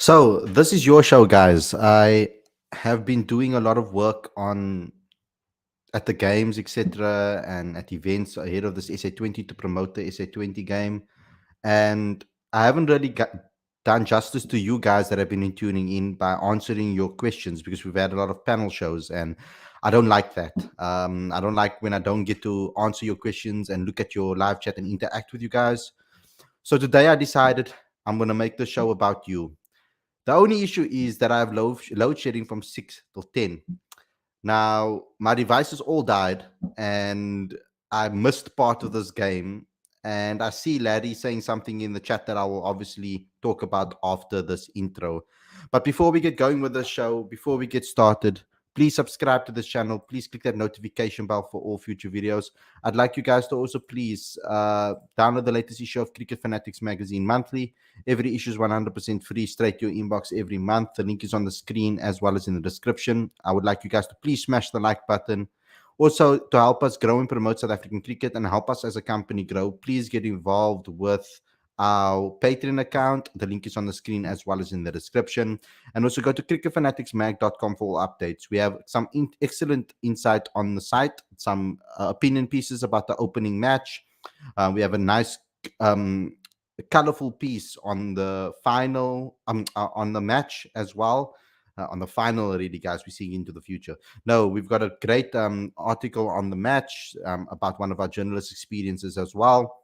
So, this is your show, guys. I have been doing a lot of work on at the games, etc., and at events ahead of this SA20 to promote the SA20 game. And I haven't really done justice to you guys that have been tuning in by answering your questions because we've had a lot of panel shows, and I don't like that. I don't like when I don't get to answer your questions and look at your live chat and interact with you guys. So today I decided I'm going to make the show about you. The only issue is that I have load shedding from 6 till 10. Now, my devices all died, and I missed part of this game. And I see Laddie saying something in the chat that I will obviously talk about after this intro. But before we get going with the show, before we get started, please subscribe to this channel. Please click that notification bell for all future videos. I'd like you guys to also please download the latest issue of Cricket Fanatics magazine monthly. Every issue is 100% free, straight to your inbox every month. The link is on the screen as well as in the description. I would like you guys to please smash the like button. Also, to help us grow and promote South African cricket and help us as a company grow, please get involved with our Patreon account. The link is on the screen as well as in the description. And also go to cricketfanaticsmag.com for all updates. We have some excellent insight on the site, some opinion pieces about the opening match. We have a nice colorful piece on the final on the match as well, on the final already, guys. We're seeing into the future. No, we've got a great article on the match about one of our journalists experiences as well.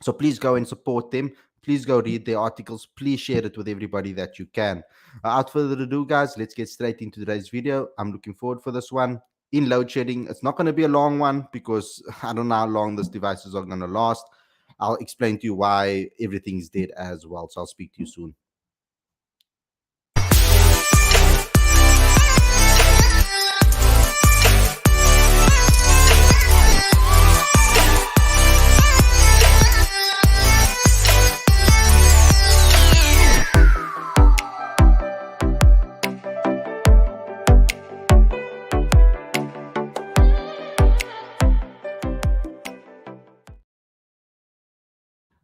So please go and support them. Please go read their articles. Please share it with everybody that you can. Without further ado, guys, let's get straight into today's video. I'm looking forward for this one. In load shedding, it's not going to be a long one because I don't know how long these devices are going to last. I'll explain to you why everything's dead as well. So I'll speak to you soon.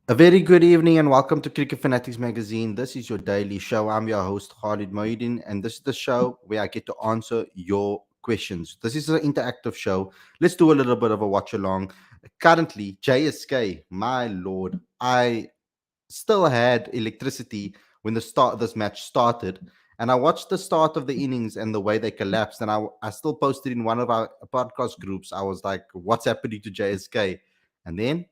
A very good evening and welcome to Cricket Fanatics Magazine. This is your daily show. I'm your host, Khalid, and this is the show where I get to answer your questions. This is an interactive show. Let's do a little bit of a watch along. Currently, JSK, my lord, I still had electricity when the start of this match started. And I watched the start of the innings and the way they collapsed. And I still posted in one of our podcast groups. I was like, what's happening to JSK? And then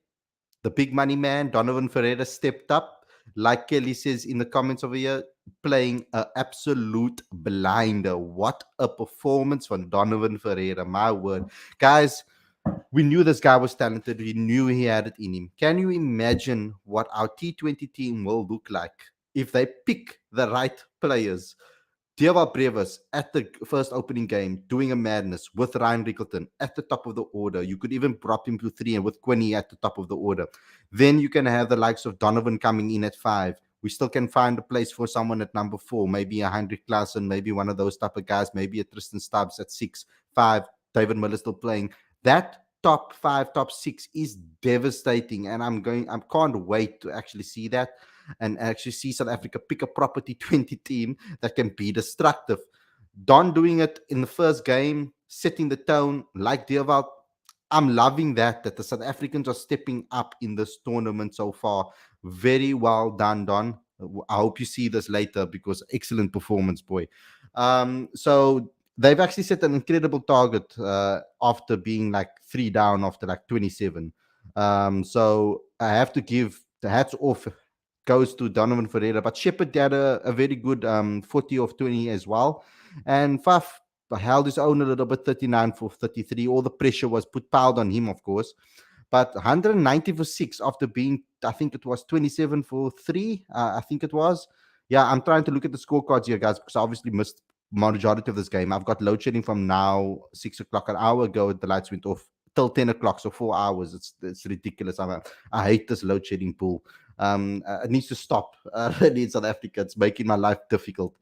the big money man, Donovan Ferreira, stepped up, like Kelly says in the comments over here, playing an absolute blinder. What a performance from Donovan Ferreira, my word. Guys, we knew this guy was talented. We knew he had it in him. Can you imagine what our T20 team will look like if they pick the right players? Dewald Brevis at the first opening game doing a madness with Ryan Rickleton at the top of the order. You could even drop him to 3 and with Quinny at the top of the order. Then you can have the likes of Donovan coming in at 5. We still can find a place for someone at number 4, maybe a Heinrich Klaassen, maybe one of those type of guys, maybe a Tristan Stubbs at 6, 5, David Miller still playing. That top 5, top 6 is devastating, and I can't wait to actually see that and actually see South Africa pick a proper T20 team that can be destructive. Don doing it in the first game, setting the tone like Dewald. I'm loving that the South Africans are stepping up in this tournament so far. Very well done, Don. I hope you see this later because excellent performance, boy. So they've actually set an incredible target after being like 3 down after like 27. So I have to give the hats off goes to Donovan Ferreira, but Shepard had a very good 40 of 20 as well. And Faf held his own a little bit, 39 for 33. All the pressure was piled on him, of course. But 190 for 6 after being, I think it was 27 for 3, I think it was. Yeah, I'm trying to look at the scorecards here, guys, because I obviously missed majority of this game. I've got load shedding from now, 6 o'clock, an hour ago, the lights went off till 10 o'clock, so 4 hours. It's ridiculous. I hate this load shedding pool. It needs to stop. Really, in South Africa, it's making my life difficult,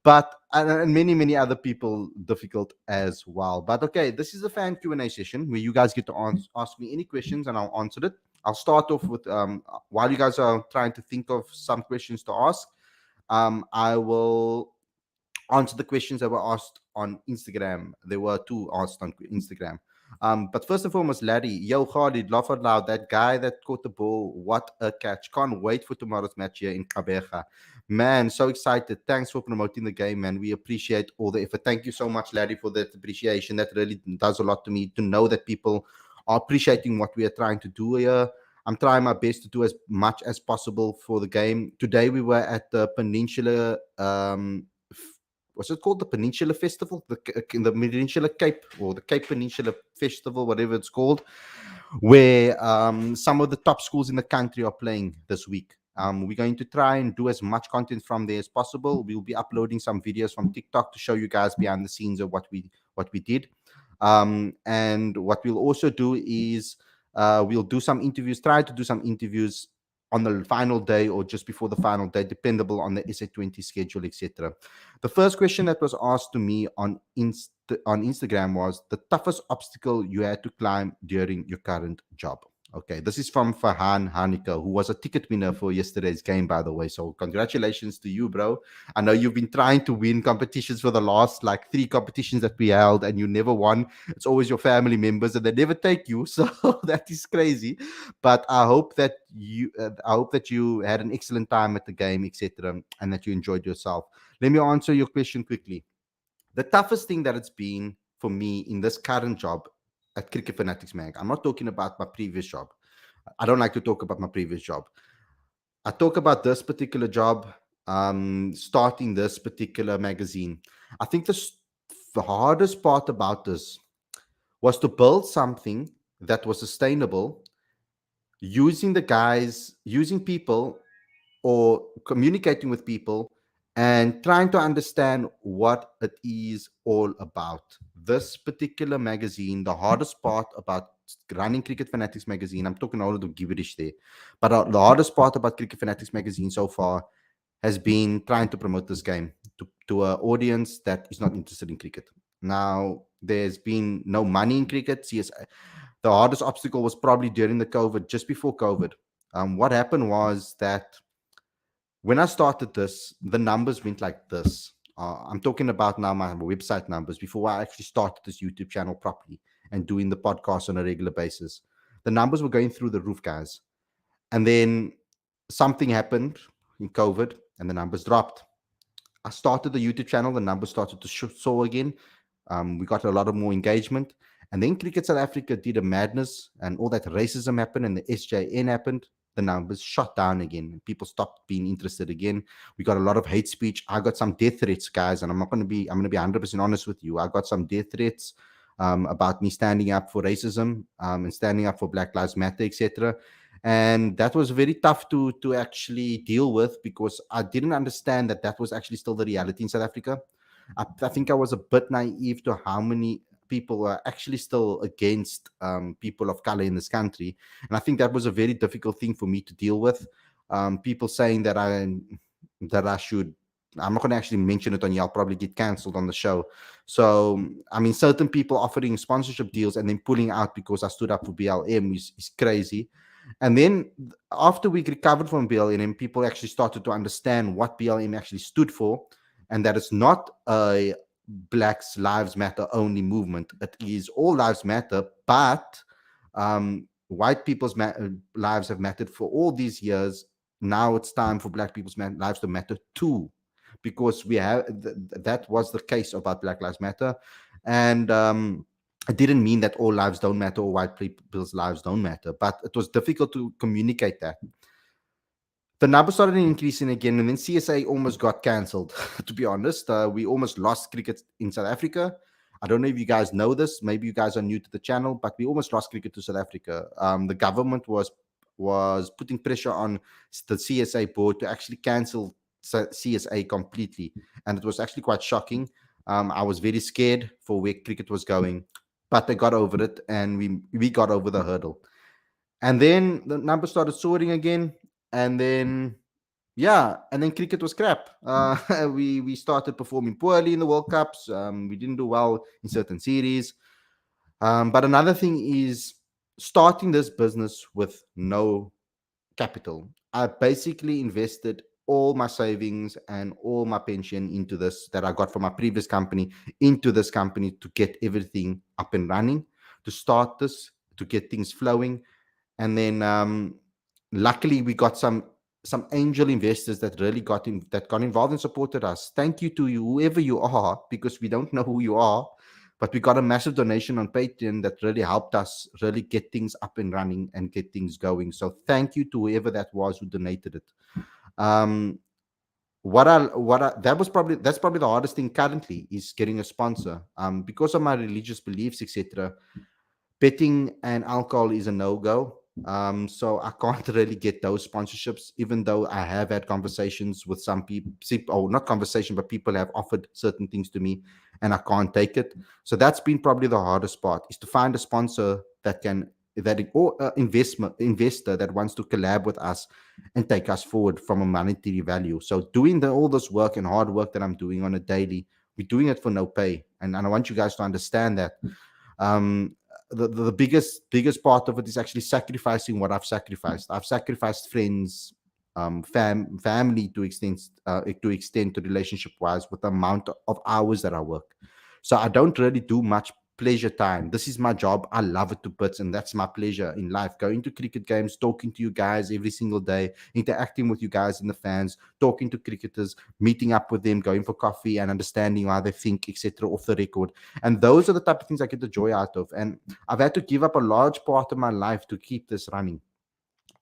but and many other people difficult as well. But okay, this is a fan Q&A session where you guys get to ask me any questions and I'll answer it. I'll start off with while you guys are trying to think of some questions to ask. I will answer the questions that were asked on Instagram. There were two asked on Instagram. But first and foremost, Larry, yo, Khalid, laugh out loud. That guy that caught the ball, what a catch. Can't wait for tomorrow's match here in Kabeja. Man, so excited. Thanks for promoting the game, man. We appreciate all the effort. Thank you so much, Larry, for that appreciation. That really does a lot to me to know that people are appreciating what we are trying to do here. I'm trying my best to do as much as possible for the game. Today we were at the Peninsula was it called the Peninsula Festival, the Peninsula Cape or the Cape Peninsula Festival, whatever it's called, where some of the top schools in the country are playing this week. We're going to try and do as much content from there as possible. We'll be uploading some videos from TikTok to show you guys behind the scenes of what we did. And what we'll also do is we'll do some interviews, try to do some interviews on the final day or just before the final day, dependable on the SA20 schedule, etc. The first question that was asked to me on Instagram was the toughest obstacle you had to climb during your current job. Okay, this is from Fahan Hanika, who was a ticket winner for yesterday's game, by the way. So congratulations to you, bro. I know you've been trying to win competitions for the last like 3 competitions that we held, and you never won. It's always your family members, and they never take you. So that is crazy. But I hope that you had an excellent time at the game, etc., and that you enjoyed yourself. Let me answer your question quickly. The toughest thing that it's been for me in this current job at Cricket Fanatics Mag, I'm not talking about my previous job. I don't like to talk about my previous job. I talk about this particular job, starting this particular magazine. I think the hardest part about this was to build something that was sustainable, using people or communicating with people and trying to understand what it is all about. This particular magazine, the hardest part about running Cricket Fanatics magazine, I'm talking all of the gibberish there, but the hardest part about Cricket Fanatics magazine so far has been trying to promote this game to an audience that is not interested in cricket. Now, there's been no money in cricket. CSA, the hardest obstacle was probably during the COVID, just before COVID. What happened was that when I started this, the numbers went like this. I'm talking about now my website numbers before I actually started this YouTube channel properly and doing the podcast on a regular basis. The numbers were going through the roof, guys. And then something happened in COVID and the numbers dropped. I started the YouTube channel, the numbers started to soar again. We got a lot of more engagement. And then Cricket South Africa did a madness and all that racism happened and the SJN happened. The numbers shot down again. People stopped being interested again. We got a lot of hate speech. I got some death threats, guys, and I'm going to be 100% honest with you. I got some death threats about me standing up for racism and standing up for Black Lives Matter, etc. And that was very tough to actually deal with because I didn't understand that that was actually still the reality in South Africa. I think I was a bit naive to how many people are actually still against people of color in this country, and I think that was a very difficult thing for me to deal with. People saying that I should. I'm not going to actually mention it on here. I'll probably get cancelled on the show. So, I mean, certain people offering sponsorship deals and then pulling out because I stood up for BLM is crazy. And then after we recovered from BLM, people actually started to understand what BLM actually stood for and that it's not a Blacks Lives Matter only movement. It is all lives matter, but white people's lives have mattered for all these years. Now it's time for Black people's lives to matter too, because we have that was the case about Black Lives Matter, and it didn't mean that all lives don't matter or white people's lives don't matter, but it was difficult to communicate that. The numbers started increasing again, and then CSA almost got cancelled. To be honest, we almost lost cricket in South Africa. I don't know if you guys know this. Maybe you guys are new to the channel, but we almost lost cricket to South Africa. The government was putting pressure on the CSA board to actually cancel CSA completely, and it was actually quite shocking. I was very scared for where cricket was going, but they got over it, and we got over the hurdle. And then the numbers started soaring again, and then cricket was crap. We started performing poorly in the World Cups. We didn't do well in certain series. But another thing is starting this business with no capital. I basically invested all my savings and all my pension into this that I got from my previous company into this company to get everything up and running, to start this, to get things flowing. And then luckily we got some angel investors that really got involved and supported us. Thank you to you, whoever you are, because we don't know who you are, but we got a massive donation on Patreon that really helped us really get things up and running and get things going. So thank you to whoever that was who donated it. um that's probably the hardest thing currently, is getting a sponsor, because of my religious beliefs, etc. Betting and alcohol is a no-go. So I can't really get those sponsorships, even though I have had conversations with some people, or not conversation, but people have offered certain things to me, and I can't take it. So that's been probably the hardest part, is to find a sponsor that can or investment investor that wants to collab with us and take us forward from a monetary value. So doing all this work and hard work that I'm doing on a daily, we're doing it for no pay, and I want you guys to understand that. um the biggest part of it is actually sacrificing what I've sacrificed. I've sacrificed friends, family, to extend to relationship wise, with the amount of hours that I work. So I don't really do much pleasure time. This is my job. I love it to bits, and that's my pleasure in life. Going to cricket games, talking to you guys every single day, interacting with you guys and the fans, talking to cricketers, meeting up with them, going for coffee, and understanding how they think, etc. off the record. And those are the type of things I get the joy out of. And I've had to give up a large part of my life to keep this running.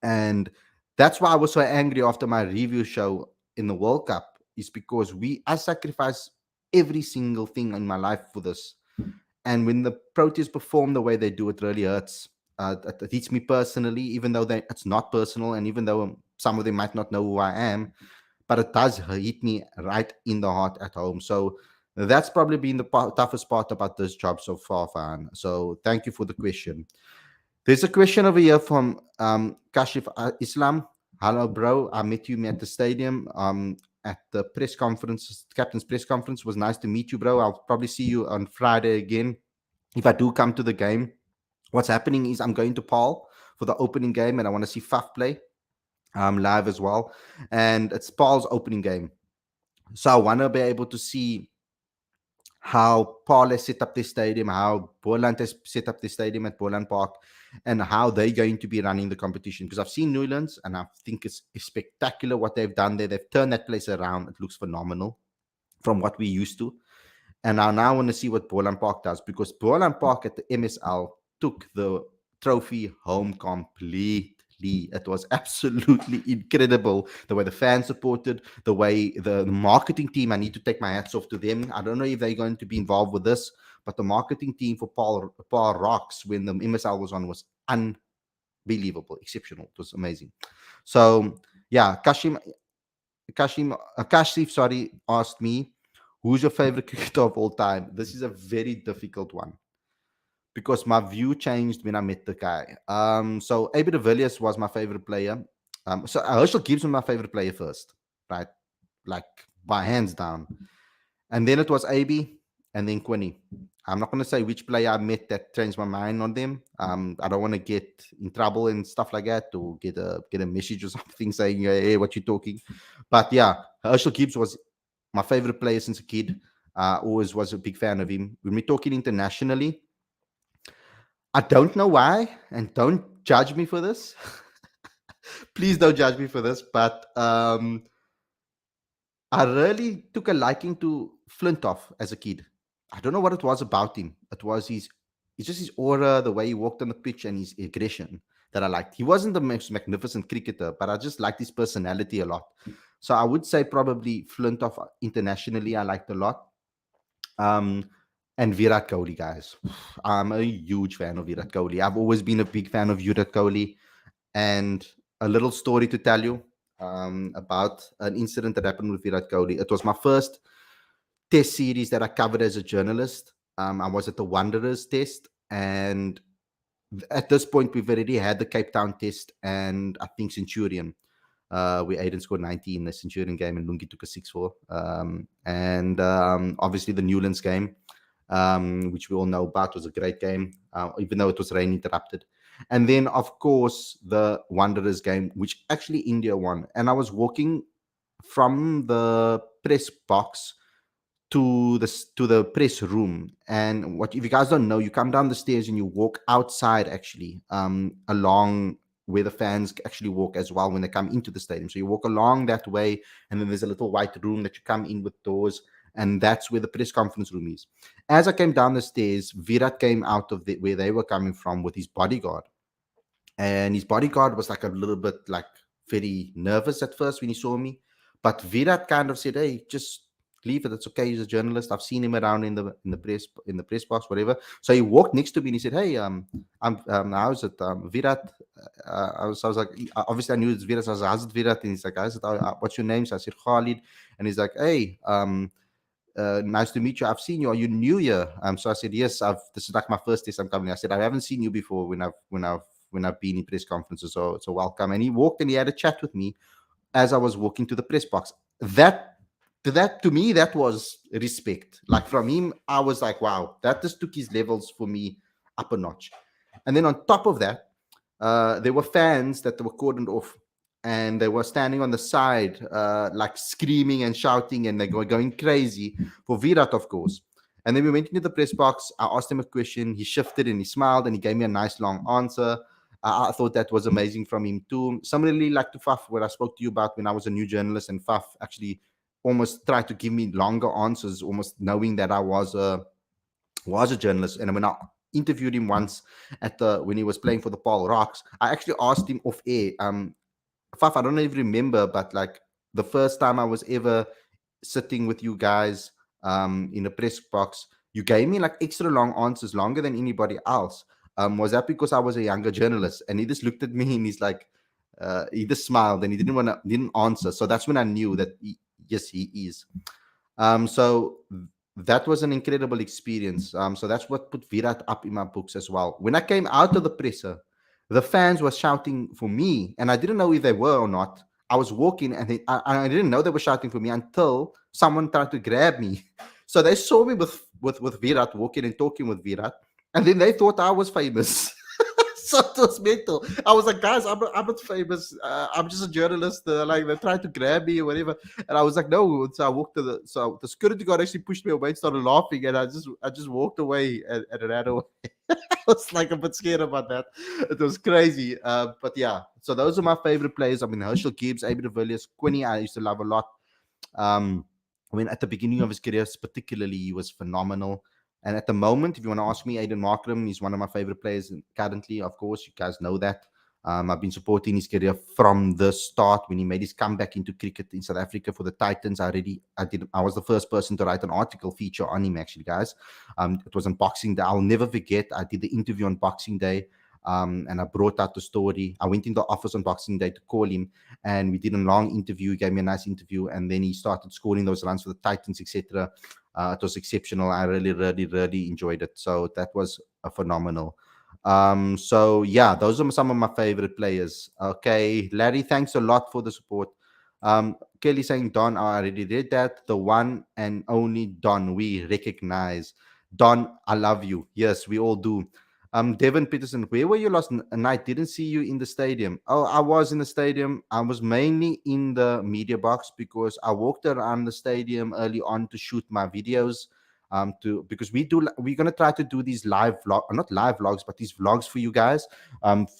And that's why I was so angry after my review show in the World Cup, is because I sacrifice every single thing in my life for this. And when the Proteas perform the way they do, it really hurts. It hits me personally, even though it's not personal, and even though some of them might not know who I am, but it does hit me right in the heart at home. So that's probably been the toughest part about this job so far, Fan. So thank you for the question. There's a question over here from Kashif Islam. Hello, bro. I met you at the stadium at the press conference, captain's press conference. It was nice to meet you, bro. I'll probably see you on Friday again if I do come to the game. What's happening is I'm going to Paul for the opening game, and I want to see Faf play live as well. And it's Paul's opening game. So I want to be able to see how Paul has set up this stadium, how Boland has set up the stadium at Boland Park, and how they're going to be running the competition. Because I've seen Newlands, and I think it's spectacular what they've done there. They've turned that place around. It looks phenomenal from what we used to. And I now want to see what Boland Park does, because Boland Park at the MSL took the trophy home completely. It was absolutely incredible the way the fans supported, the way the marketing team. I need to take my hats off to them. I don't know if they're going to be involved with this, but the marketing team for Paul Rocks when the MSL was on was unbelievable, exceptional. It was amazing. So yeah, Kashif, sorry, asked me, who's your favorite cricketer of all time? This is a very difficult one, because my view changed when I met the guy. So AB de Villiers was my favorite player. So Herschel Gibbs was my favorite player first, right? Like by hands down. And then it was AB, and then Quinny. I'm not going to say which player I met that changed my mind on them. I don't want to get in trouble and stuff like that, or get a message or something saying, "Hey, what you talking?" But yeah, Herschel Gibbs was my favorite player since a kid. Always was a big fan of him. When we're talking internationally, I don't know why, and don't judge me for this. Please don't judge me for this, but I really took a liking to Flintoff as a kid. I don't know what it was about him. It's just his aura, the way he walked on the pitch, and his aggression that I liked. He wasn't the most magnificent cricketer, but I just liked his personality a lot. So I would say probably Flintoff internationally, I liked a lot. Um, and Virat Kohli, guys. I'm a huge fan of Virat Kohli. I've always been a big fan of Virat Kohli. And a little story to tell you about an incident that happened with Virat Kohli. It was my first test series that I covered as a journalist. I was at the Wanderers test, and at this point, we've already had the Cape Town test and I think Centurion, where Aiden scored 90 in the Centurion game and Lungi took a 6-4. And obviously the Newlands game, which we all know about, was a great game, even though it was rain interrupted. And then, of course, the Wanderers game, which actually India won. And I was walking from the press box to the press room. And what, if you guys don't know, you come down the stairs and you walk outside, actually, along where the fans actually walk as well when they come into the stadium. So you walk along that way, and then there's a little white room that you come in with doors, and that's where the press conference room is. As I came down the stairs, Virat came out of where they were coming from with his bodyguard, and his bodyguard was like a little bit like very nervous at first when he saw me, but Virat kind of said, "Hey, just leave it. It's okay. He's a journalist. I've seen him around in the press box, whatever." So he walked next to me and he said, "Hey, I'm how's it, Virat?" I was like, obviously I knew it's Virat. So I was like, "How's it, Virat?" And he's like, "How's it? What's your name?" So I said, "Khalid," and he's like, "Hey, nice to meet you. I've seen you. Are you new here?" So I said, "Yes, this is like my first test I'm coming." I said, "I haven't seen you before when I've been in press conferences, so welcome." And he walked and he had a chat with me as I was walking to the press box. That that to me, that was respect. Like from him, I was like, wow, that just took his levels for me up a notch. And then on top of that, there were fans that were cordoned off, and they were standing on the side, like screaming and shouting, and they were going crazy for Virat, of course. And then we went into the press box. I asked him a question. He shifted and he smiled and he gave me a nice long answer. I thought that was amazing from him too. Similarly, like to Faf, where I spoke to you about when I was a new journalist, and Faf actually almost tried to give me longer answers, almost knowing that I was a journalist. And when I interviewed him once at the when he was playing for the Paul Rocks, I actually asked him off air, Faf, I don't even remember, but like the first time I was ever sitting with you guys in a press box, you gave me like extra long answers, longer than anybody else. Was that because I was a younger journalist? And he just looked at me and he's like, he just smiled and he didn't answer. So that's when I knew that yes, he is. So that was an incredible experience. So that's what put Virat up in my books as well. When I came out of the presser, the fans were shouting for me, and I didn't know if they were or not. I was walking, and I didn't know they were shouting for me until someone tried to grab me. So they saw me with Virat walking and talking with Virat, and then they thought I was famous. So it was mental. I was like, guys, I'm not famous. I'm just a journalist. Like they tried to grab me or whatever, and I was like, no. So I walked to the security guard actually pushed me away and started laughing, and I just walked away and ran away. I was like a bit scared about that. It was crazy. But yeah, so those are my favorite players. I mean, Herschel Gibbs, Abel de Villiers, Quinny, I used to love a lot. Um, I mean, at the beginning of his career, particularly, he was phenomenal. And at the moment, if you want to ask me, Aiden Markram is one of my favorite players currently. Of course, you guys know that. I've been supporting his career from the start when he made his comeback into cricket in South Africa for the Titans. I was the first person to write an article feature on him, actually, guys. It was on Boxing Day. I'll never forget. I did the interview on Boxing Day. And I brought out the story. I went in the office on Boxing Day to call him, and we did a long interview. He gave me a nice interview, and then he started scoring those runs for the Titans, etc. It was exceptional. I really, really, really enjoyed it. So that was a phenomenal. So yeah, those are some of my favorite players. Okay, Larry, thanks a lot for the support. Kelly saying, Don, I already did that. The one and only Don we recognize. Don, I love you. Yes, we all do. Devin Peterson, where were you last night? Didn't see you in the stadium. Oh, I was in the stadium. I was mainly in the media box because I walked around the stadium early on to shoot my videos. Because we're gonna try to do these live vlog, not live vlogs, but these vlogs for you guys.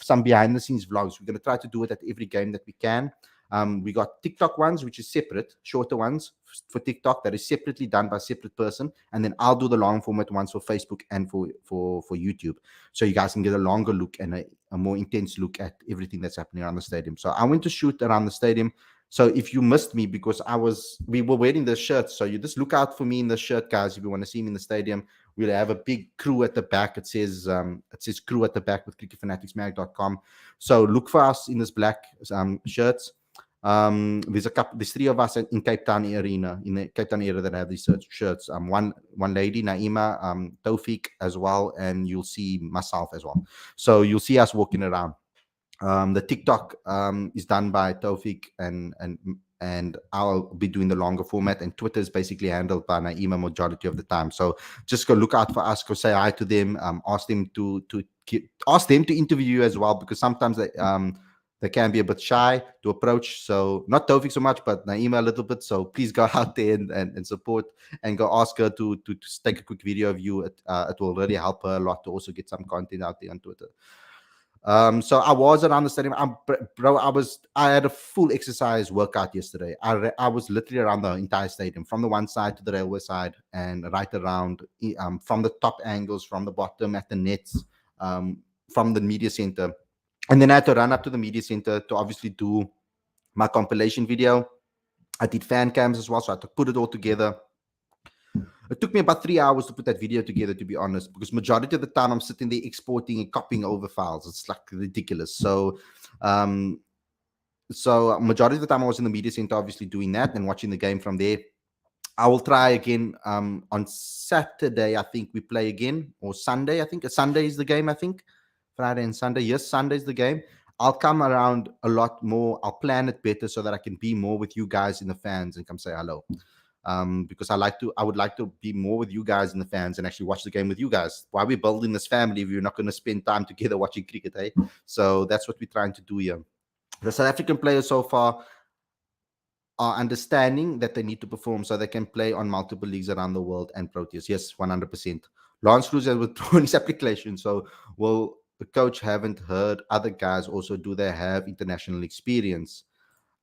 Some behind the scenes vlogs. We're gonna try to do it at every game that we can. We got TikTok ones, which is separate, shorter ones for TikTok that is separately done by a separate person, and then I'll do the long format ones for Facebook and for YouTube, so you guys can get a longer look and a more intense look at everything that's happening around the stadium. So I went to shoot around the stadium. So if you missed me because we were wearing the shirts, so you just look out for me in the shirt, guys. If you want to see me in the stadium, we'll have a big crew at the back. It says crew at the back with cricketfanaticsmag.com. So look for us in this black shirts. There's three of us in Cape Town arena, in the Cape Town area, that have these shirts. One lady, Naima, Tawfiq as well, and you'll see myself as well. So you'll see us walking around. The TikTok is done by Tawfiq, and I'll be doing the longer format, and Twitter is basically handled by Naima majority of the time. So just go look out for us, go say hi to them, ask them to interview you as well, because sometimes They can be a bit shy to approach. So not Tofik so much, but Naima a little bit. So please go out there and support and go ask her to take a quick video of you. It will really help her a lot to also get some content out there on Twitter. So I was around the stadium. Bro, I had a full exercise workout yesterday. I was literally around the entire stadium, from the one side to the railway side, and right around, from the top angles, from the bottom at the nets, from the media center, and then I had to run up to the media center to obviously do my compilation video. I did fan cams as well, so I had to put it all together. It took me about 3 hours to put that video together, to be honest, because majority of the time I'm sitting there exporting and copying over files. It's like ridiculous. Um, so majority of the time I was in the media center, obviously doing that and watching the game from there. I will try again on Saturday. I think we play again, or Sunday. I think Sunday is the game. I think Friday and Sunday. Yes, Sunday is the game. I'll come around a lot more. I'll plan it better so that I can be more with you guys in the fans and come say hello. Because I would like to be more with you guys and the fans and actually watch the game with you guys. Why are we building this family if you're not going to spend time together watching cricket, eh? So that's what we're trying to do here. The South African players so far are understanding that they need to perform so they can play on multiple leagues around the world and Proteas. Yes, 100%. Lance Cruz has withdrawn his application. So, will the coach haven't heard other guys also, do they have international experience?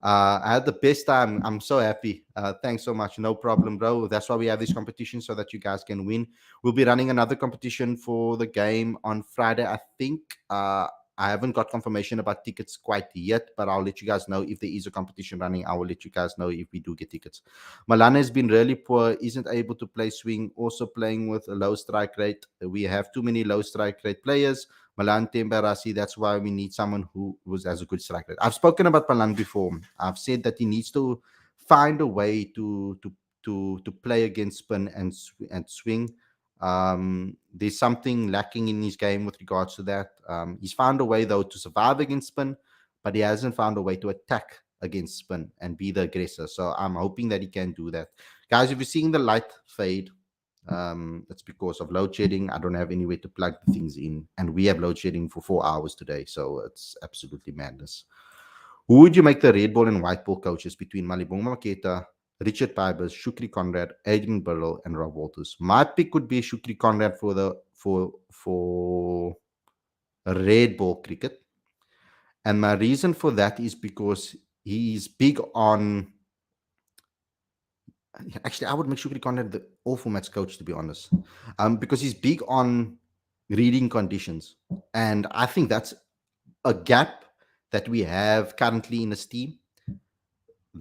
I had the best time. I'm so happy. Thanks so much. No problem, bro. That's why we have this competition, so that you guys can win. We'll be running another competition for the game on Friday, I think. I haven't got confirmation about tickets quite yet, but I'll let you guys know if there is a competition running. I will let you guys know if we do get tickets. Malana has been really poor, isn't able to play swing, also playing with a low strike rate. We have too many low strike rate players. Malan Tembarasi, that's why we need someone who has a good strike rate. I've spoken about Malan before. I've said that he needs to find a way to play against spin and swing. There's something lacking in his game with regards to that. He's found a way though to survive against spin, but he hasn't found a way to attack against spin and be the aggressor. So I'm hoping that he can do that. Guys, if you're seeing the light fade, it's because of load shedding. I don't have any way to plug the things in, and we have load shedding for 4 hours today, so it's absolutely madness. Who would you make the red ball and white ball coaches between Malibongwe Maketa, Richard Pybers, Shukri Conrad, Adrian Burrell, and Rob Walters? My pick would be Shukri Conrad for red ball cricket, and my reason for that is because he's big on. Actually, I would make Shukri Conrad the all formats coach, to be honest, because he's big on reading conditions, and I think that's a gap that we have currently in this team.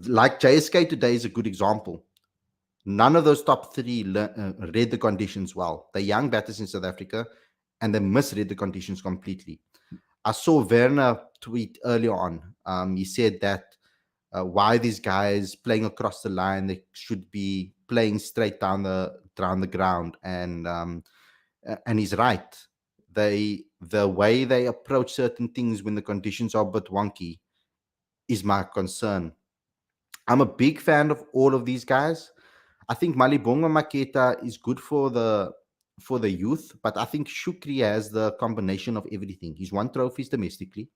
Like JSK today is a good example. None of those top three read the conditions well. They're young batters in South Africa, and they misread the conditions completely. I saw Werner tweet earlier on. He said that why these guys playing across the line, they should be playing straight down the ground, and he's right. The way they approach certain things when the conditions are a bit wonky is my concern. I'm a big fan of all of these guys. I think Malibongwe Maketa is good for the youth, but I think Shukri has the combination of everything. He's won trophies domestically.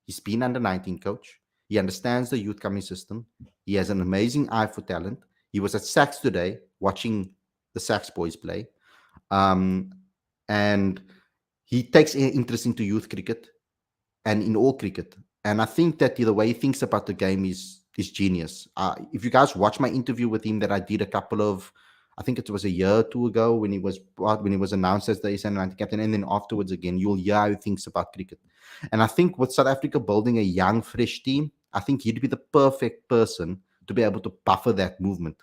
He's been under 19 coach. He understands the youth coming system. He has an amazing eye for talent. He was at Saks today watching the Saks boys play. And he takes interest into youth cricket and in all cricket. And I think that the way he thinks about the game is genius. If you guys watch my interview with him that I did I think it was a year or two ago when he was announced as the SA19 captain, and then afterwards again, you'll hear how he thinks about cricket. And I think with South Africa building a young, fresh team, I think he'd be the perfect person to be able to buffer that movement.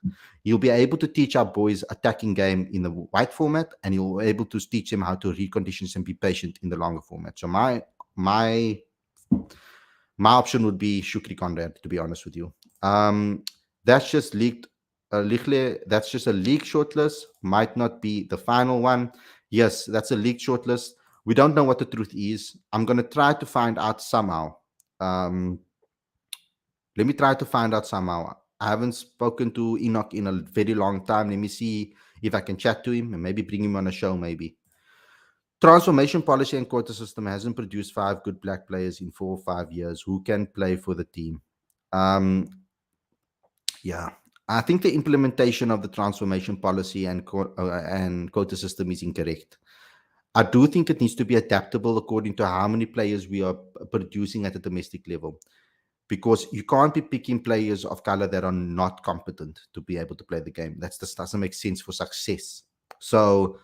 He'll be able to teach our boys attacking game in the white format, and he'll be able to teach them how to read conditions and be patient in the longer format. So my option would be Shukri Conrad, to be honest with you. That's just leaked. That's just a leaked shortlist. Might not be the final one. Yes, that's a leaked shortlist. We don't know what the truth is. I'm going to try to find out somehow. Let me try to find out somehow. I haven't spoken to Enoch in a very long time. Let me see if I can chat to him and maybe bring him on a show, maybe. Transformation policy and quota system hasn't produced five good black players in 4 or 5 years who can play for the team. Um, yeah, I think the implementation of the transformation policy and quota system is incorrect. I do think it needs to be adaptable according to how many players we are producing at the domestic level, because you can't be picking players of color that are not competent to be able to play the game. That just doesn't make sense for success. So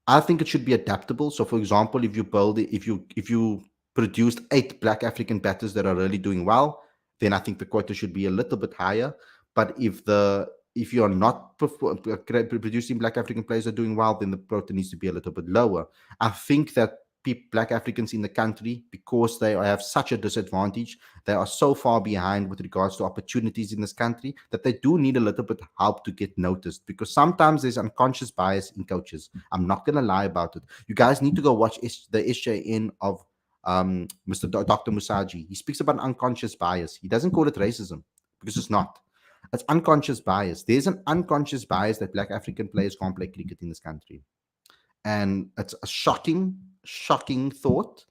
I think it should be adaptable. So, for example, if you produced 8 Black African batters that are really doing well, then I think the quota should be a little bit higher. But if you are not producing Black African players that are doing well, then the quota needs to be a little bit lower. I think that Black Africans in the country, because they have such a disadvantage, they are so far behind with regards to opportunities in this country, that they do need a little bit of help to get noticed, because sometimes there's unconscious bias in coaches. I'm not going to lie about it. You guys need to go watch the SJN of Mr. Dr. Musaji. He speaks about unconscious bias. He doesn't call it racism, because it's not. It's unconscious bias. There's an unconscious bias that Black African players can't play cricket in this country. And it's a shocking thought.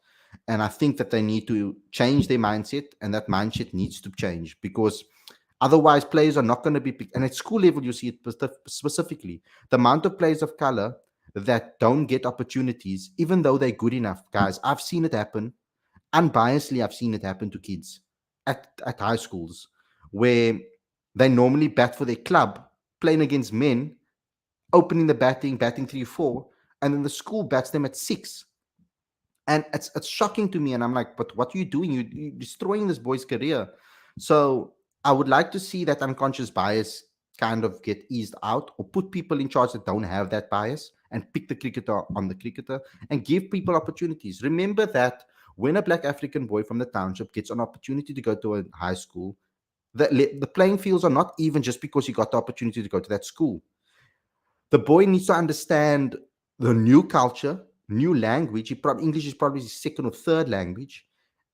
And I think that they need to change their mindset, and that mindset needs to change, because otherwise players are not going to be picked. And at school level, you see it specifically. The amount of players of color that don't get opportunities, even though they're good enough, guys. I've seen it happen. Unbiasedly, I've seen it happen to kids at high schools, where they normally bat for their club, playing against men, opening the batting 3 4, and then the school bats them at 6. And it's shocking to me. And I'm like, but what are you doing? You're destroying this boy's career. So I would like to see that unconscious bias kind of get eased out, or put people in charge that don't have that bias, and pick the cricketer on the cricketer, and give people opportunities. Remember that when a Black African boy from the township gets an opportunity to go to a high school, the playing fields are not even just because he got the opportunity to go to that school. The boy needs to understand the new culture, new language. English is probably his second or third language,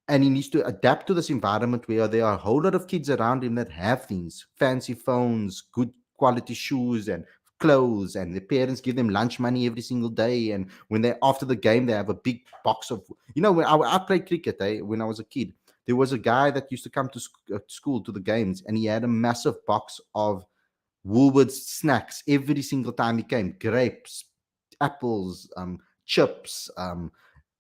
and he needs to adapt to this environment where there are a whole lot of kids around him that have things, fancy phones, good quality shoes and clothes, and their parents give them lunch money every single day. And when they after the game, they have a big box of, when I played cricket, when I was a kid, there was a guy that used to come to school to the games, and he had a massive box of Woolworths snacks every single time he came: grapes, apples, chips,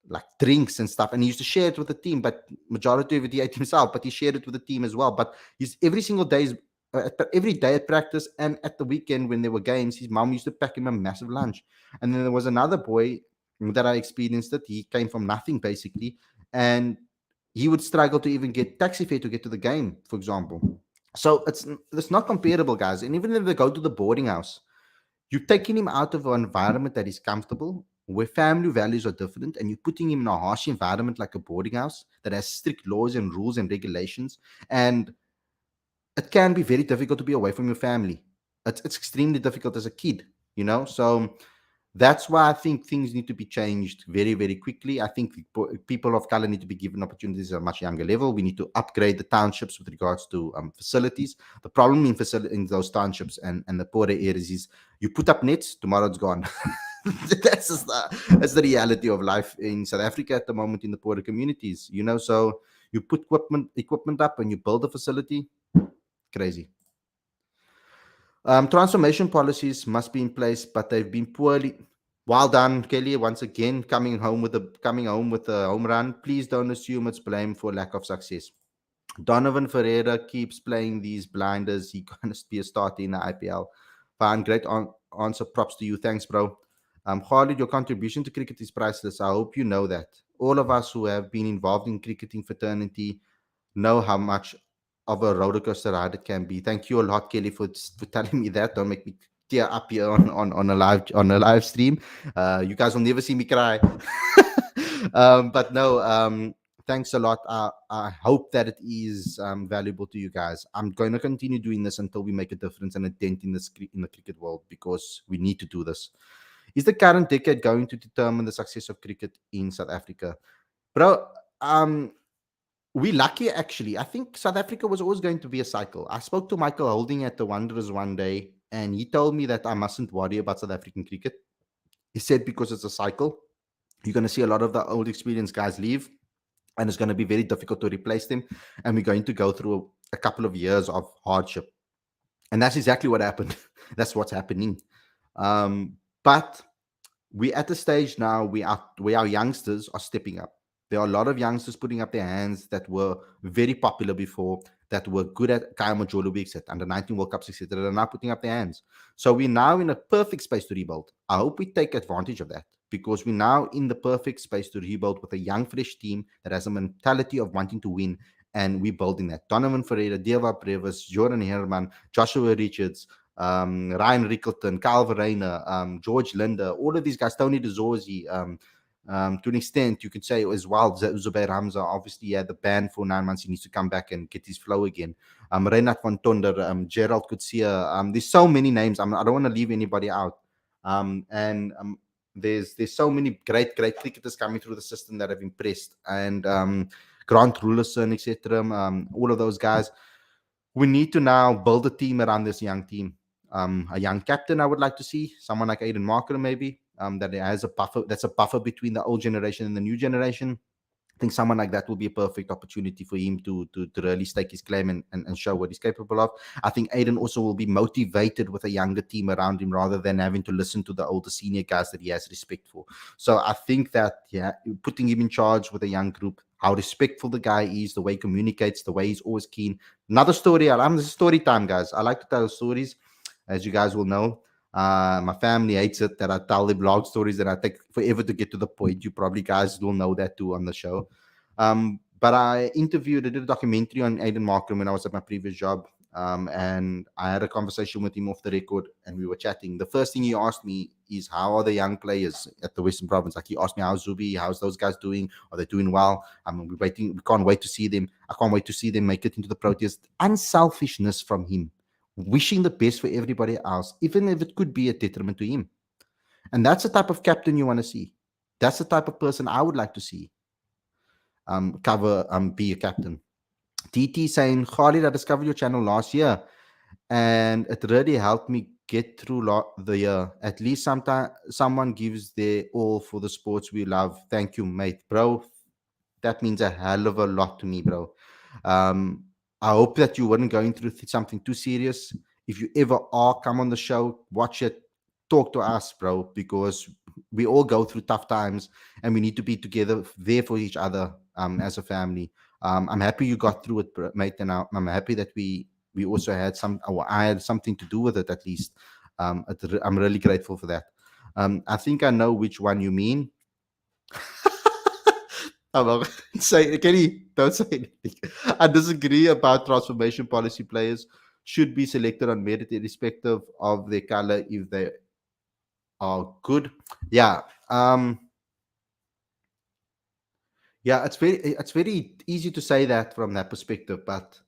like drinks and stuff. And he used to share it with the team, but majority of it he ate himself, but he shared it with the team as well. But he's every day at practice and at the weekend when there were games, his mom used to pack him a massive lunch. And then there was another boy that I experienced it. He came from nothing basically, and he would struggle to even get taxi fare to get to the game, for example. So it's not comparable, guys. And even if they go to the boarding house, you're taking him out of an environment that is comfortable, where family values are different, and you're putting him in a harsh environment like a boarding house that has strict laws and rules and regulations. And it can be very difficult to be away from your family. It's extremely difficult as a kid. So that's why I think things need to be changed very, very quickly. I think people of color need to be given opportunities at a much younger level. We need to upgrade the townships with regards to facilities. The problem in those townships and the poorer areas is you put up nets, tomorrow it's gone. That's the reality of life in South Africa at the moment in the poorer communities. So you put equipment up and you build a facility. Crazy. Transformation policies must be in place, but they've been poorly. Well done, Kelly. Once again, coming home with a home run. Please don't assume it's blame for lack of success. Donovan Ferreira keeps playing these blinders. He gonna be a starter in the IPL. Fine, great answer. Props to you. Thanks, bro. Khalid, your contribution to cricket is priceless. I hope you know that. All of us who have been involved in cricketing fraternity know how much of a roller coaster ride it can be. Thank you a lot, Kelly, for telling me that. Don't make me tear up here on a live stream. You guys will never see me cry. But no, thanks a lot. I hope that it is valuable to you guys. I'm going to continue doing this until we make a difference and a dent in the cricket world, because we need to do this. Is the current decade going to determine the success of cricket in South Africa, bro? We lucky actually. I think South Africa was always going to be a cycle. I spoke to Michael Holding at the Wanderers one day, and he told me that I mustn't worry about South African cricket. He said because it's a cycle. You're going to see a lot of the old experienced guys leave, and it's going to be very difficult to replace them. And we're going to go through a couple of years of hardship. And that's exactly what happened. That's what's happening. But we at the stage now where our youngsters are stepping up. There are a lot of youngsters putting up their hands that were very popular before, that were good at Kaya Majolobi, etc., under 19 World Cups, etc., that are now putting up their hands. So we're now in a perfect space to rebuild. I hope we take advantage of that, because we're now in the perfect space to rebuild with a young, fresh team that has a mentality of wanting to win. And we're building that. Donovan Ferreira, Deva Previs, Jordan Herman, Joshua Richards, Ryan Rickleton, Kyle Verreina, George Linder, all of these guys, Tony DeZorzi, to an extent, you could say as well, Zubair Hamza, obviously, he had the ban for 9 months. He needs to come back and get his flow again. Renat van Tonder, Gerald Kutsia. There's so many names. I don't want to leave anybody out. And there's so many great cricketers coming through the system that have impressed. And Grant Rulerson, etc. All of those guys. We need to now build a team around this young team. A young captain, I would like to see someone like Aiden Marker, maybe, that has a buffer. That's a buffer between the old generation and the new generation. I think someone like that will be a perfect opportunity for him to really stake his claim and show what he's capable of. I think Aiden also will be motivated with a younger team around him rather than having to listen to the older senior guys that he has respect for. So I think that, yeah, putting him in charge with a young group, how respectful the guy is, the way he communicates, the way he's always keen. Another story. This is story time, guys. I like to tell stories, as you guys will know. My family hates it that I tell them long stories and I take forever to get to the point. You probably guys will know that too on the show. But I did a documentary on Aiden Markham when I was at my previous job. And I had a conversation with him off the record and we were chatting. The first thing he asked me is, how are the young players at the Western Province? Like, he asked me, how's Zubi? How's those guys doing? Are they doing well? We're waiting. We can't wait to see them. I can't wait to see them make it into the Proteas. Unselfishness from him, wishing the best for everybody else, even if it could be a detriment to him. And that's the type of captain you want to see. That's the type of person I would like to see be a captain. TT saying, Khalid, I discovered your channel last year and it really helped me get through the year. At least sometimes someone gives their all for the sports we love. Thank you, mate. Bro, that means a hell of a lot to me, bro. Um, I hope that you weren't going through something too serious. If you ever are, come on the show, watch it, talk to us, bro, because we all go through tough times and we need to be together there for each other as a family. I'm happy you got through it, mate, and I'm happy that we also had I had something to do with it at least. I'm really grateful for that. I think I know which one you mean. I'm not say, Kenny, don't say anything. I disagree about transformation policy. Players should be selected on merit irrespective of their color if they are good. Yeah. Yeah, it's very easy to say that from that perspective, but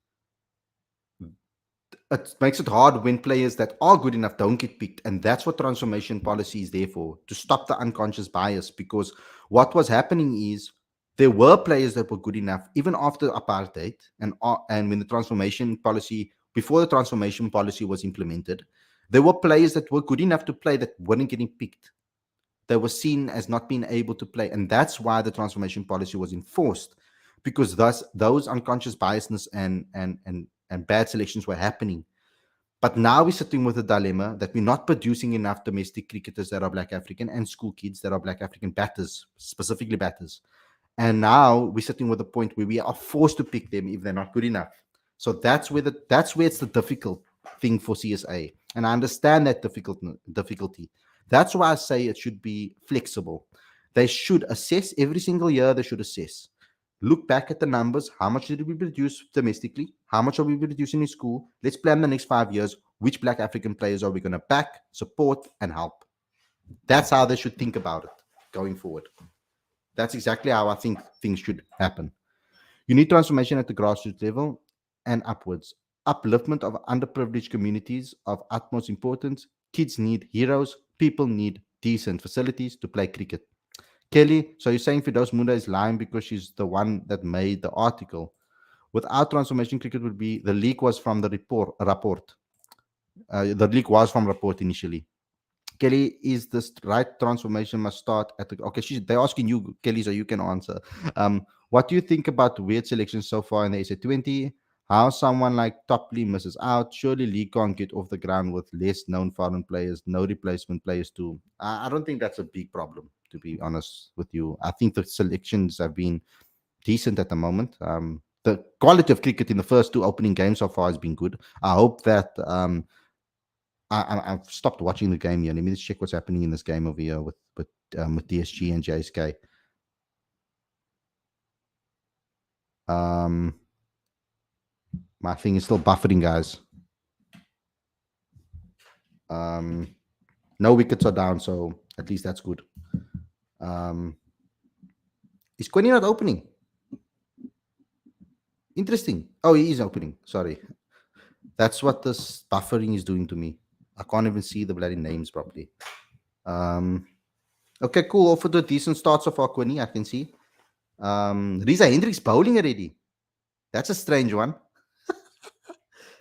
it makes it hard when players that are good enough don't get picked. And that's what transformation policy is there for, to stop the unconscious bias. Because what was happening is there were players that were good enough even after apartheid and when the transformation policy, before the transformation policy was implemented, there were players that were good enough to play that weren't getting picked. They were seen as not being able to play. And that's why the transformation policy was enforced, because thus those unconscious biasness and bad selections were happening. But now we're sitting with a dilemma that we're not producing enough domestic cricketers that are Black African and school kids that are Black African batters, specifically batters. And now we're sitting with a point where we are forced to pick them if they're not good enough. So that's where it's the difficult thing for CSA. And I understand that difficulty. That's why I say it should be flexible. They should assess every single year. They should assess. Look back at the numbers. How much did we produce domestically? How much are we producing in school? Let's plan the next 5 years. Which Black African players are we going to back, support, and help? That's how they should think about it going forward. That's exactly how I think things should happen. You need transformation at the grassroots level and upwards. Upliftment of underprivileged communities of utmost importance. Kids need heroes. People need decent facilities to play cricket. Kelly, so you're saying Fidos Munda is lying because she's the one that made the article. Without transformation, cricket would be, the leak was from the report. The leak was from report initially. Kelly, is this right transformation must start at the okay? They're asking you, Kelly, so you can answer. What do you think about weird selections so far in the SA20? How someone like Topley misses out? Surely Lee can't get off the ground with less known foreign players, no replacement players too. I don't think that's a big problem, to be honest with you. I think the selections have been decent at the moment. The quality of cricket in the first two opening games so far has been good. I hope that I've stopped watching the game here. Let me just check what's happening in this game over here with DSG and JSK. My thing is still buffering, guys. No wickets are down, so at least that's good. Is Quinny not opening? Interesting. Oh, he is opening. Sorry. That's what this buffering is doing to me. I can't even see the bloody names properly. Okay, cool. Off to a decent start so far, Quinny, I can see. Risa Hendricks bowling already. That's a strange one.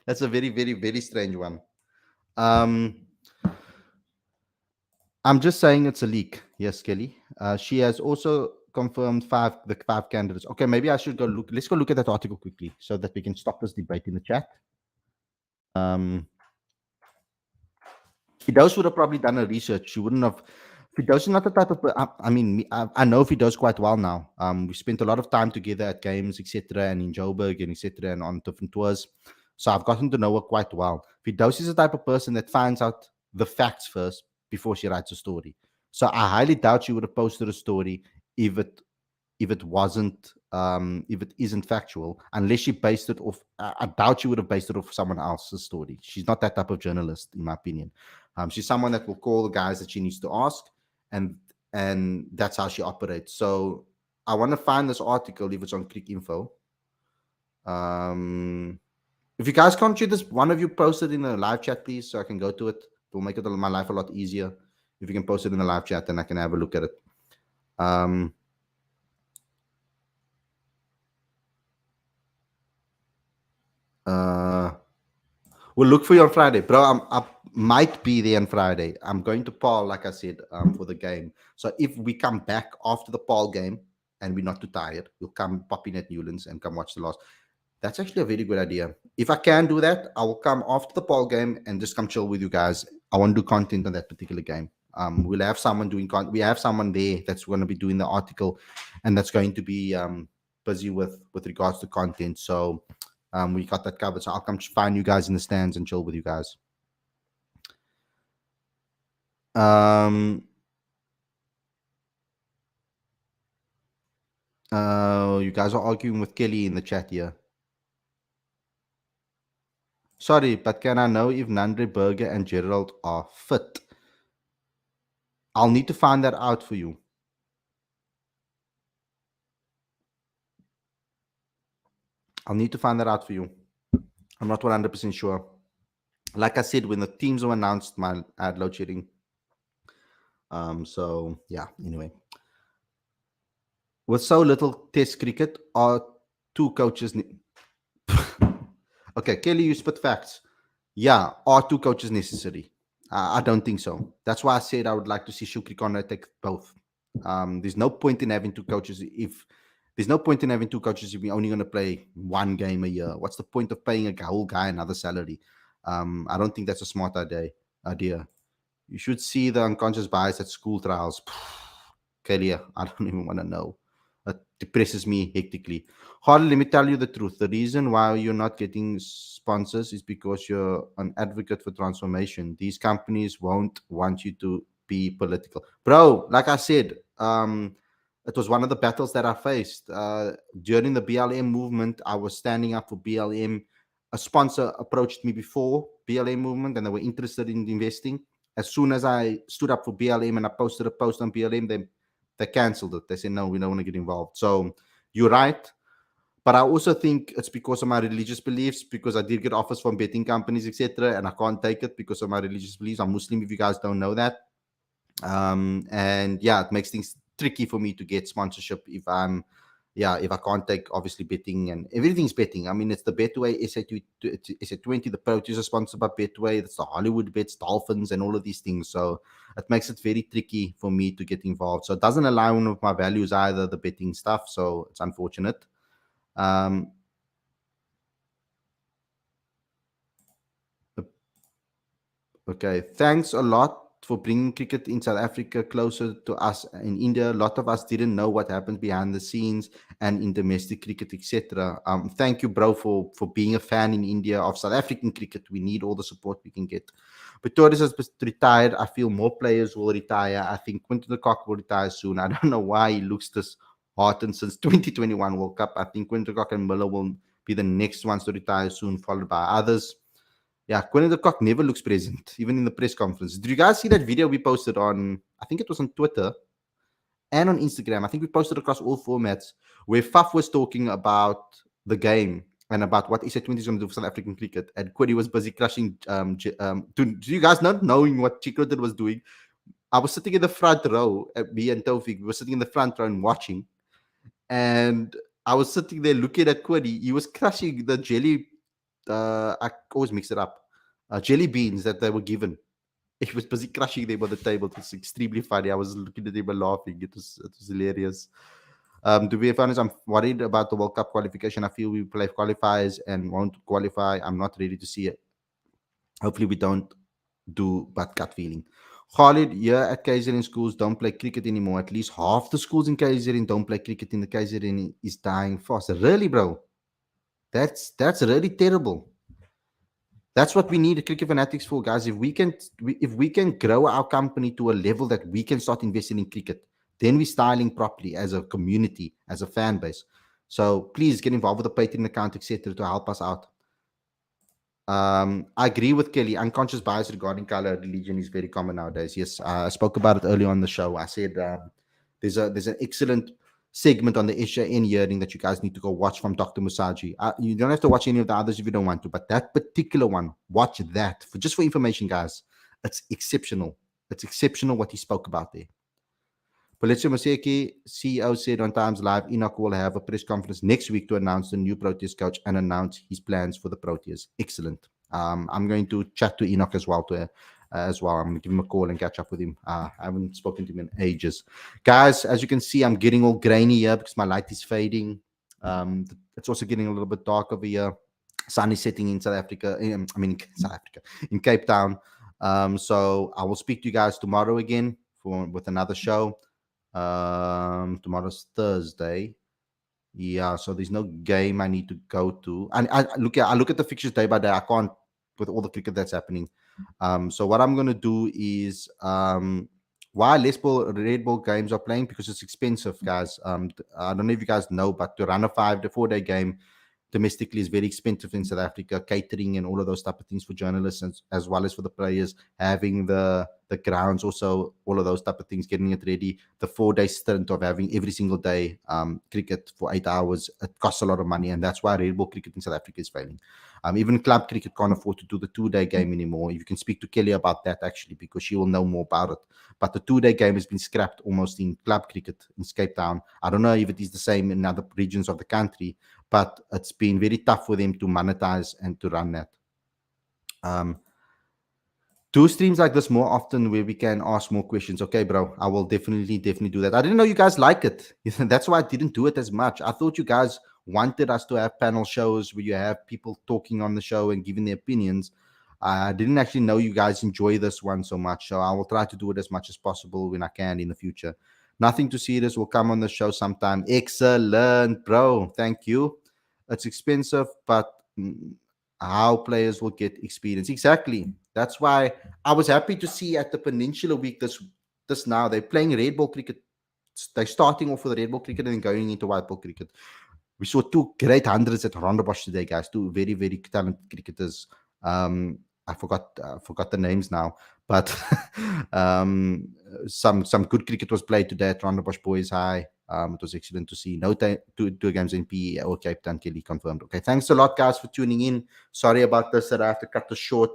That's a very, very, very strange one. I'm just saying it's a leak. Yes, Kelly. She has also confirmed the five candidates. Okay, maybe I should go look. Let's go look at that article quickly so that we can stop this debate in the chat. Fidos would have probably done a research. She wouldn't have. Fidos is not the type of. I mean, I know Fidos quite well now. We spent a lot of time together at games, etc., and in Joburg and etc., and on different tours. So I've gotten to know her quite well. Fidos is the type of person that finds out the facts first before she writes a story. So I highly doubt she would have posted a story if it wasn't if it isn't factual, unless she based it off. I doubt she would have based it off someone else's story. She's not that type of journalist, in my opinion. She's someone that will call the guys that she needs to ask, and that's how she operates. So I want to find this article if it's on Click Info. If you guys can't share this, one of you post it in the live chat, please, so I can go to it. It will make my life a lot easier. If you can post it in the live chat, then I can have a look at it. We'll look for you on Friday, bro. I might be there on Friday. I'm going to Paul, like I said, for the game. So if we come back after the Paul game and we're not too tired, we'll come pop in at Newlands and come watch the last. That's actually a very good idea. If I can do that, I will come after the Paul game and just come chill with you guys. I want to do content on that particular game. We'll have someone doing content. We have someone there that's going to be doing the article, and that's going to be busy with regards to content. So we got that covered. So I'll come find you guys in the stands and chill with you guys. You guys are arguing with Kelly in the chat here. Sorry, but can I know if Nandre Berger and Gerald are fit? I'll need to find that out for you. I'll need to find that out for you. I'm not 100% sure. Like I said, when the teams were announced, I had load shedding. So, yeah, anyway. With so little test cricket, are two coaches... Okay, Kelly, you spit facts. Yeah, are two coaches necessary? I don't think so. That's why I said I would like to see Shukri Conrad take both. There's no point in having two coaches if we're only going to play one game a year. What's the point of paying a whole guy another salary? I don't think that's a smart idea. You should see the unconscious bias at school trials. Kelly, I don't even want to know. It depresses me hectically. Harley, let me tell you the truth. The reason why you're not getting sponsors is because you're an advocate for transformation. These companies won't want you to be political. Bro, like I said, it was one of the battles that I faced. During the BLM movement, I was standing up for BLM. A sponsor approached me before BLM movement and they were interested in investing. As soon as I stood up for BLM and I posted a post on BLM, they canceled it. They said, no, we don't want to get involved. So you're right. But I also think it's because of my religious beliefs, because I did get offers from betting companies, etc., and I can't take it because of my religious beliefs. I'm Muslim, if you guys don't know that. And yeah, it makes things tricky for me to get sponsorship if I'm yeah, if I can't take obviously betting and everything's betting. I mean, it's the Betway SA20, the Proteas are sponsored by Betway. It's the Hollywood bets, Dolphins, and all of these things. So it makes it very tricky for me to get involved. So it doesn't align with my values either, the betting stuff. So it's unfortunate. Um, Okay, thanks a lot for bringing cricket in South Africa closer to us in India. A lot of us didn't know what happens behind the scenes and in domestic cricket, etc. Thank you, bro, for being a fan in India of South African cricket. We need all the support we can get. But Torres has retired. I feel more players will retire. I think Quinton de Kock will retire soon. I don't know why he looks this heartened since 2021 World Cup. I think Quinton de Kock and Miller will be the next ones to retire soon, followed by others. Yeah, Quinn de Kock never looks present, even in the press conference. Did you guys see that video we posted on, I think it was on Twitter and on Instagram? I think we posted across all formats where Faf was talking about the game and about what ESA20 is going to do for South African cricket. And Quiddy was busy crushing. Do you guys not knowing what Chicoted was doing? I was sitting in the front row, me and Tofik, we were sitting in the front row and watching. And I was sitting there looking at Quiddy. He was crushing the jelly. I always mix it up. Jelly beans that they were given. He was busy crushing them on the table. It was extremely funny. I was looking at him and laughing. It was hilarious. To be honest, I'm worried about the World Cup qualification. I feel we play qualifiers and won't qualify. I'm not ready to see it. Hopefully, we don't do but gut feeling. Khalid, here at KZN schools don't play cricket anymore. At least half the schools in KZN don't play cricket. In the KZN is dying fast. Really, bro? That's really terrible. That's what we need Cricket Fanatics for, guys. If we can grow our company to a level that we can start investing in cricket, then we're styling properly as a community, as a fan base. So please get involved with the Patreon account, etc., to help us out. I agree with Kelly. Unconscious bias regarding color religion is very common nowadays. Yes, I spoke about it earlier on the show. I said there's an excellent segment on the SJN hearing that you guys need to go watch from Dr. Musaji. You don't have to watch any of the others if you don't want to, but that particular one, watch that for just for information, guys. It's exceptional. It's exceptional what he spoke about there. Felicia Moseki, CEO, said on Times Live, Enoch will have a press conference next week to announce the new Proteas coach and announce his plans for the Proteas. Excellent. I'm going to chat to Enoch as well. I'm going to give him a call and catch up with him. I haven't spoken to him in ages. Guys, as you can see, I'm getting all grainy here because my light is fading. It's also getting a little bit dark over here. Sun is setting in South Africa. South Africa, in Cape Town. So I will speak to you guys tomorrow again with another show. Tomorrow's Thursday. Yeah, so there's no game I need to go to. And I look at the fixtures day by day. I can't with all the cricket that's happening. So what I'm gonna do is why Red Ball games are playing because it's expensive, guys. I don't know if you guys know, but to run a 4-day game domestically is very expensive in South Africa, catering and all of those type of things for journalists as well as for the players, having the grounds, also all of those type of things, getting it ready. The 4-day stint of having every single day cricket for 8 hours, it costs a lot of money, and that's why Red Ball cricket in South Africa is failing. Even club cricket can't afford to do the 2-day game anymore. You can speak to Kelly about that actually, because she will know more about it. But the 2-day game has been scrapped almost in club cricket in Cape Town. I don't know if it is the same in other regions of the country, but it's been very tough for them to monetize and to run that. Do streams like this more often where we can ask more questions. Okay, bro, I will definitely do that. I didn't know you guys like it. That's why I didn't do it as much. I thought you guys wanted us to have panel shows where you have people talking on the show and giving their opinions. I didn't actually know you guys enjoy this one so much, so I will try to do it as much as possible when I can in the future. Nothing too serious will come on the show sometime. Excellent, bro. Thank you. It's expensive, but how players will get experience. Exactly. That's why I was happy to see at the Peninsula Week this now. They're playing red ball cricket. They're starting off with red ball cricket and then going into white ball cricket. We saw two great hundreds at Rondebosch today, guys. Two very, very talented cricketers. I forgot the names now, but some good cricket was played today at Rondebosch Boys High. It was excellent to see. No two games in PE or Cape Town. Kelly confirmed. Okay, thanks a lot, guys, for tuning in. Sorry about this that I have to cut this short.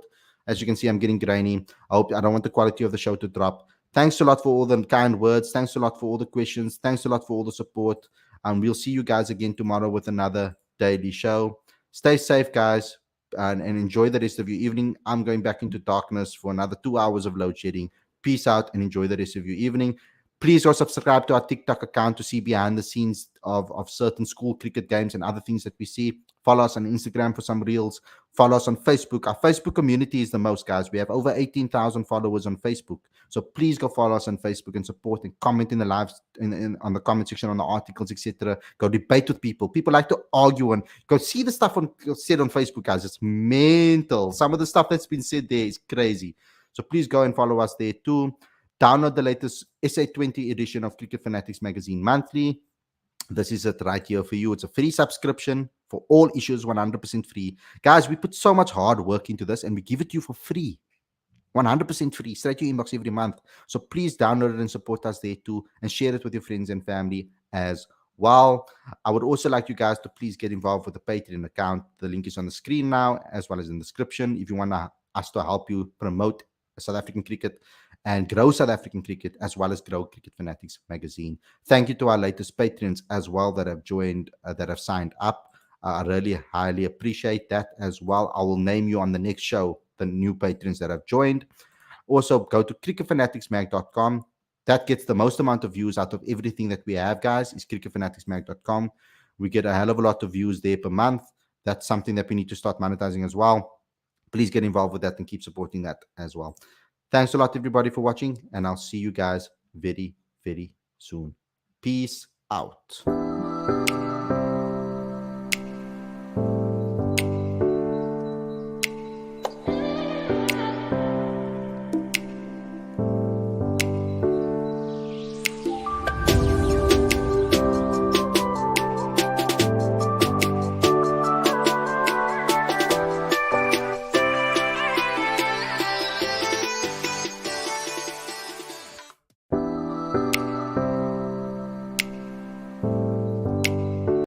As you can see, I'm getting grainy. I don't want the quality of the show to drop. Thanks a lot for all the kind words. Thanks a lot for all the questions. Thanks a lot for all the support. And we'll see you guys again tomorrow with another daily show. Stay safe, guys, and enjoy the rest of your evening. I'm going back into darkness for another 2 hours of load shedding. Peace out and enjoy the rest of your evening. Please also subscribe to our TikTok account to see behind the scenes of certain school cricket games and other things that we see. Follow us on Instagram for some reels. Follow us on Facebook. Our Facebook community is the most, guys. We have over 18,000 followers on Facebook. So please go follow us on Facebook and support and comment in the lives on the comment section on the articles, etc. Go debate with people. People like to argue and go see the stuff said on Facebook, guys. It's mental. Some of the stuff that's been said there is crazy. So please go and follow us there too. Download the latest SA20 edition of Cricket Fanatics magazine monthly. This is it right here for you. It's a free subscription for all issues, 100% free. Guys, we put so much hard work into this and we give it to you for free. 100% free, straight to your inbox every month. So please download it and support us there too, and share it with your friends and family as well. I would also like you guys to please get involved with the Patreon account. The link is on the screen now, as well as in the description. If you want us to help you promote South African cricket and grow South African cricket, as well as grow Cricket Fanatics magazine. Thank you to our latest patrons as well that have joined, that have signed up. I really highly appreciate that as well. I will name you on the next show, the new patrons that have joined. Also, go to cricketfanaticsmag.com. That gets the most amount of views out of everything that we have, guys, is cricketfanaticsmag.com. We get a hell of a lot of views there per month. That's something that we need to start monetizing as well. Please get involved with that and keep supporting that as well. Thanks a lot, everybody, for watching, and I'll see you guys very, very soon. Peace out.